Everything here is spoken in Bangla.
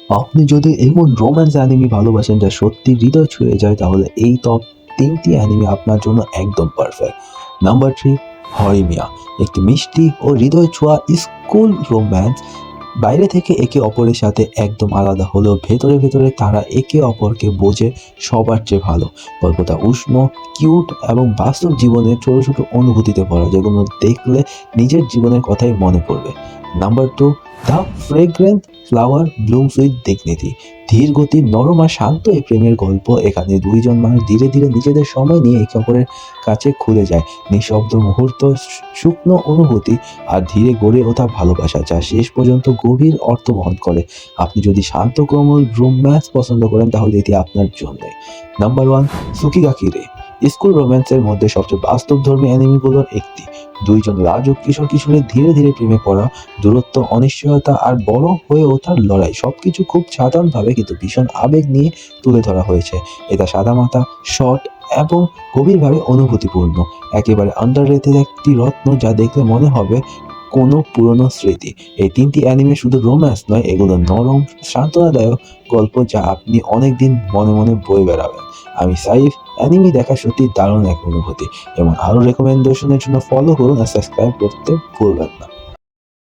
আপনি যদি এমন রোম্যান্স অ্যানিমে ভালোবাসেন যা সত্যি হৃদয় ছুঁয়ে যায়, তাহলে এই টপ 3টি অ্যানিমে আপনার জন্য একদম পারফেক্ট। নাম্বার 3, হরিমিয়া। একটি মিষ্টি ও হৃদয় ছোঁয়া স্কুল রোম্যান্স। বাইরে থেকে একে অপরের সাথে একদম আলাদা হলেও ভেতরে ভেতরে তারা একে অপরকে বোঝে সবার চেয়ে ভালো। গল্পটা উষ্ণ, কিউট এবং বাস্তব জীবনের ছোট ছোট অনুভূতিতে ভরা, যেগুলো দেখলে নিজের জীবনের কথাই মনে পড়বে। Number 2, the ফ্রেগ্রেন্ট flower blooms with dignity. ধীর গতি, নরম আর শান্ত এই প্রেমের গল্প। এখানে দুইজন মানুষ ধীরে ধীরে নিজেদের সময় নিয়ে একে অপরের কাছে খুলে যায়। নিঃশব্দ মুহূর্ত, শুকনো অনুভূতি আর ধীরে গড়ে ওঠা ভালোবাসা, যা শেষ পর্যন্ত গভীর অর্থ বহন করে। আপনি যদি শান্ত কোমল রোম্যান্স পছন্দ করেন, তাহলে এটি আপনার জন্যই। নাম্বার 1, সুকিগাকি রে। স্কুল রোম্যান্সের মধ্যে সবচেয়ে বাস্তবধর্মী অ্যানিমেগুলোর একটি। দুইজন লাজুক কিশোর কিশোরী ধীরে ধীরে প্রেমে পড়া, দূরত্ব, অনিশ্চয়তা আর বড় হয়ে ওঠার লড়াই, সবকিছু খুব সাধারণভাবে কিন্তু ভীষণ আবেগ নিয়ে তুলে ধরা হয়েছে। এটা সাদামাটা, শর্ট এবং গভীরভাবে অনুভূতিপূর্ণ। একেবারে আন্ডাররেটেড একটি রত্ন, যা দেখলে মনে হবে কোনো পুরনো স্মৃতি। এই 3টি অ্যানিমে শুধু রোম্যান্স নয়, এগুলো নরম, সান্ত্বনাদায়ক গল্প যা আপনি অনেকদিন মনে মনে বয়ে বেড়াবেন। আমি সাইফ, অ্যানিমে দেখা সত্যি দারুণ এক অনুভূতি। এবং আরও রেকমেন্ডেশনের জন্য ফলো করুন আর সাবস্ক্রাইব করতে ভুলবেন না।